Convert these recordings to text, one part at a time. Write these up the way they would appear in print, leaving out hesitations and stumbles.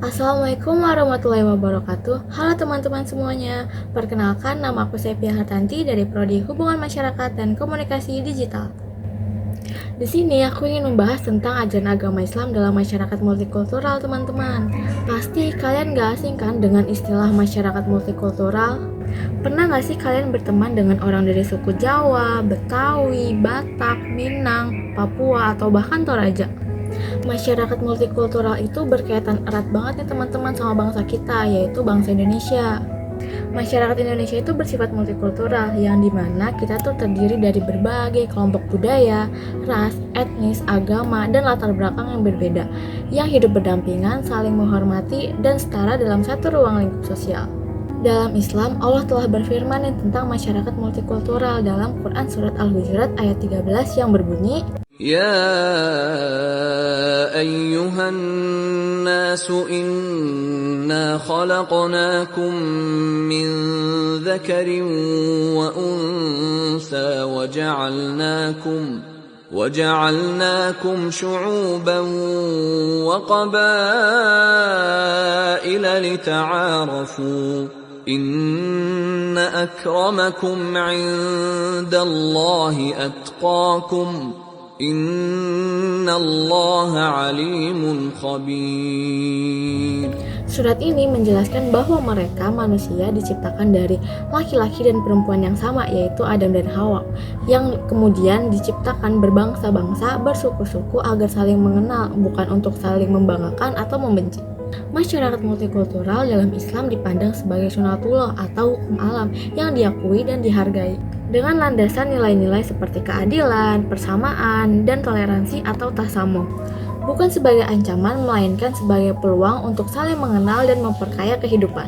Assalamualaikum warahmatullahi wabarakatuh. Halo teman-teman semuanya. Perkenalkan, nama aku Sepia Hartanti dari Prodi Hubungan Masyarakat dan Komunikasi Digital. Di sini aku ingin membahas tentang ajaran agama Islam dalam masyarakat multikultural, teman-teman. Pasti kalian gak asing kan dengan istilah masyarakat multikultural? Pernah gak sih kalian berteman dengan orang dari suku Jawa, Betawi, Batak, Minang, Papua, atau bahkan Toraja? Masyarakat multikultural itu berkaitan erat banget nih teman-teman sama bangsa kita, yaitu bangsa Indonesia. Masyarakat Indonesia itu bersifat multikultural, yang dimana kita tuh terdiri dari berbagai kelompok budaya, ras, etnis, agama, dan latar belakang yang berbeda, yang hidup berdampingan, saling menghormati, dan setara dalam satu ruang lingkup sosial. Dalam Islam, Allah telah berfirman tentang masyarakat multikultural dalam Quran Surat Al-Hujurat ayat 13 yang berbunyi, يا أيها الناس إنا خلقناكم من ذكر وأنثى وجعلناكم شعوبا وقبائل لتعارفوا إن أكرمكم عند الله أتقاكم Innallaha alimun khabir. Surat ini menjelaskan bahwa mereka manusia diciptakan dari laki-laki dan perempuan yang sama, yaitu Adam dan Hawa, yang kemudian diciptakan berbangsa-bangsa, bersuku-suku agar saling mengenal, bukan untuk saling membanggakan atau membenci. Masyarakat multikultural dalam Islam dipandang sebagai sunatullah atau hukum alam yang diakui dan dihargai, dengan landasan nilai-nilai seperti keadilan, persamaan, dan toleransi atau tasamuh. Bukan sebagai ancaman, melainkan sebagai peluang untuk saling mengenal dan memperkaya kehidupan.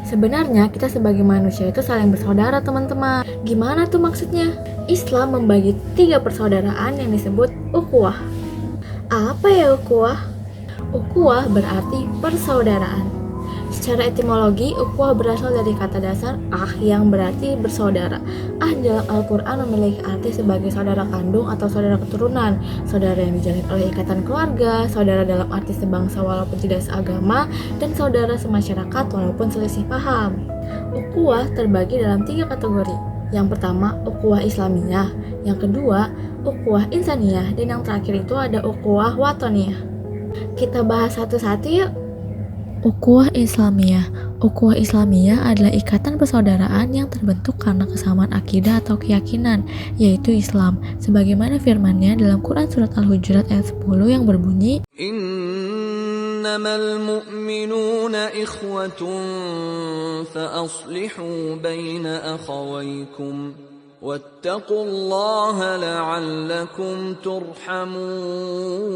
Sebenarnya kita sebagai manusia itu saling bersaudara, teman-teman. Gimana tuh maksudnya? Islam membagi 3 persaudaraan yang disebut ukhuwah. Apa ya ukhuwah? Ukhuwah berarti persaudaraan. Secara etimologi, ukhuwah berasal dari kata dasar yang berarti bersaudara. Dalam Al-Quran memiliki arti sebagai saudara kandung atau saudara keturunan, saudara yang dijalin oleh ikatan keluarga, saudara dalam arti sebangsa walaupun tidak seagama, dan saudara semasyarakat walaupun selisih paham. Ukhuwah terbagi dalam 3 kategori. Yang pertama, ukhuwah Islamiyah. Yang kedua, ukhuwah Insaniyah. Dan yang terakhir itu ada ukhuwah Watoniyah. Kita bahas satu-satu yuk. Ukhuwah Islamiyah. Ukhuwah Islamiyah adalah ikatan persaudaraan yang terbentuk karena kesamaan akidah atau keyakinan, yaitu Islam, sebagaimana firman-Nya dalam Quran Surat Al-Hujurat ayat 10 yang berbunyi, Innamal mu'minuna ikhwatun fa'aslihu baina akhawaykum wattaqullaha la'allakum turhamun.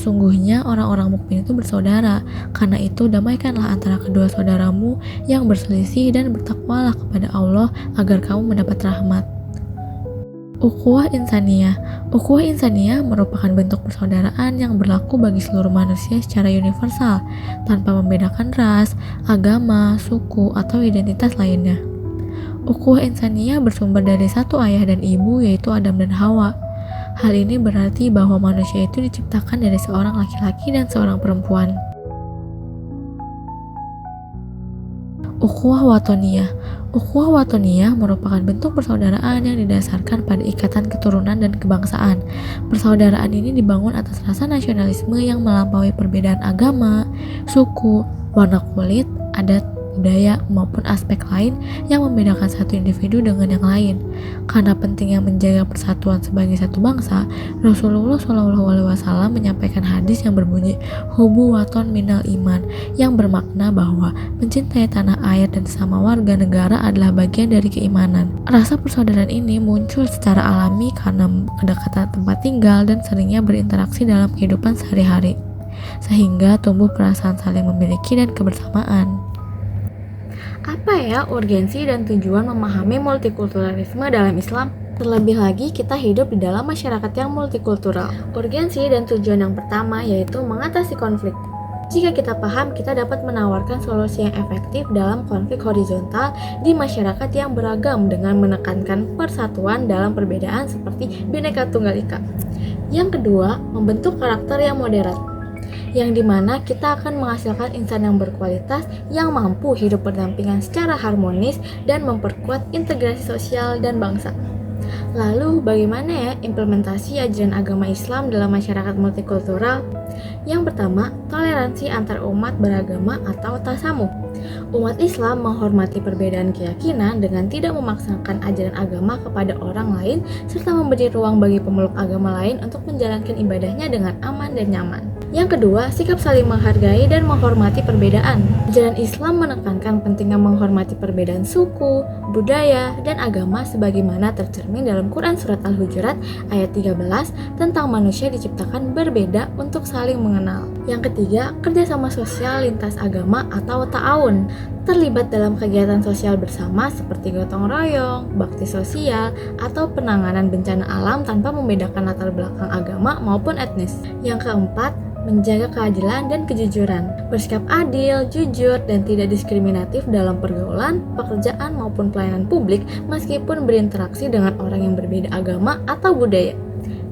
Sesungguhnya orang-orang mukmin itu bersaudara, karena itu damaikanlah antara kedua saudaramu yang berselisih dan bertakwalah kepada Allah agar kamu mendapat rahmat. Ukhuwah Insaniyah. Ukhuwah Insaniyah merupakan bentuk persaudaraan yang berlaku bagi seluruh manusia secara universal, tanpa membedakan ras, agama, suku, atau identitas lainnya. Ukhuwah Insaniyah bersumber dari satu ayah dan ibu, yaitu Adam dan Hawa. Hal ini berarti bahwa manusia itu diciptakan dari seorang laki-laki dan seorang perempuan. Ukhuwah Watoniyah. Ukhuwah Watoniyah merupakan bentuk persaudaraan yang didasarkan pada ikatan keturunan dan kebangsaan. Persaudaraan ini dibangun atas rasa nasionalisme yang melampaui perbedaan agama, suku, warna kulit, adat, budaya, maupun aspek lain yang membedakan satu individu dengan yang lain. Karena pentingnya menjaga persatuan sebagai satu bangsa, Rasulullah SAW menyampaikan hadis yang berbunyi Hubu waton minal iman, yang bermakna bahwa mencintai tanah air dan sesama warga negara adalah bagian dari keimanan. Rasa persaudaraan ini muncul secara alami karena kedekatan tempat tinggal dan seringnya berinteraksi dalam kehidupan sehari-hari, sehingga tumbuh perasaan saling memiliki dan kebersamaan. Apa ya urgensi dan tujuan memahami multikulturalisme dalam Islam? Terlebih lagi kita hidup di dalam masyarakat yang multikultural. Urgensi dan tujuan yang pertama yaitu mengatasi konflik. Jika kita paham, kita dapat menawarkan solusi yang efektif dalam konflik horizontal di masyarakat yang beragam dengan menekankan persatuan dalam perbedaan seperti Bhinneka Tunggal Ika. Yang kedua, membentuk karakter yang moderat. yang dimana kita akan menghasilkan insan yang berkualitas yang mampu hidup berdampingan secara harmonis dan memperkuat integrasi sosial dan bangsa. Lalu bagaimana ya implementasi ajaran agama Islam dalam masyarakat multikultural? Yang pertama, toleransi antar umat beragama atau tasamuh. Umat Islam menghormati perbedaan keyakinan dengan tidak memaksakan ajaran agama kepada orang lain serta memberi ruang bagi pemeluk agama lain untuk menjalankan ibadahnya dengan aman dan nyaman. Yang kedua, sikap saling menghargai dan menghormati perbedaan. Ajaran Islam menekankan pentingnya menghormati perbedaan suku, budaya, dan agama sebagaimana tercermin dalam Quran Surat Al-Hujurat ayat 13 tentang manusia diciptakan berbeda untuk saling mengenal. Yang ketiga, kerjasama sosial lintas agama atau ta'awun. Terlibat dalam kegiatan sosial bersama seperti gotong royong, bakti sosial, atau penanganan bencana alam tanpa membedakan latar belakang agama maupun etnis. Yang keempat, menjaga keadilan dan kejujuran, bersikap adil, jujur, dan tidak diskriminatif dalam pergaulan, pekerjaan maupun pelayanan publik meskipun berinteraksi dengan orang yang berbeda agama atau budaya.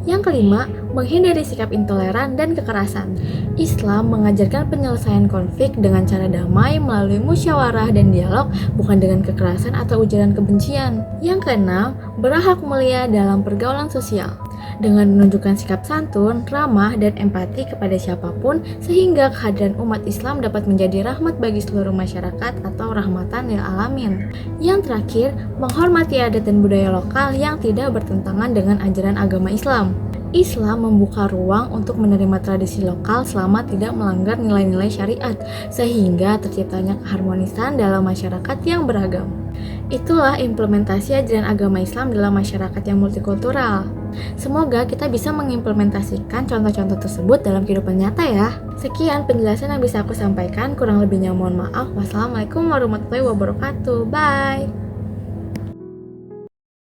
Yang kelima, menghindari sikap intoleran dan kekerasan. Islam mengajarkan penyelesaian konflik dengan cara damai melalui musyawarah dan dialog, bukan dengan kekerasan atau ujaran kebencian. Yang keenam, berakhlak mulia dalam pergaulan sosial, dengan menunjukkan sikap santun, ramah, dan empati kepada siapapun sehingga kehadiran umat Islam dapat menjadi rahmat bagi seluruh masyarakat atau rahmatan lil alamin. Yang terakhir, menghormati adat dan budaya lokal yang tidak bertentangan dengan ajaran agama Islam. Islam membuka ruang untuk menerima tradisi lokal selama tidak melanggar nilai-nilai syariat, sehingga terciptanya keharmonisan dalam masyarakat yang beragam. Itulah implementasi ajaran agama Islam dalam masyarakat yang multikultural. Semoga kita bisa mengimplementasikan contoh-contoh tersebut dalam kehidupan nyata ya. Sekian penjelasan yang bisa aku sampaikan, kurang lebihnya mohon maaf. Wassalamualaikum warahmatullahi wabarakatuh. Bye.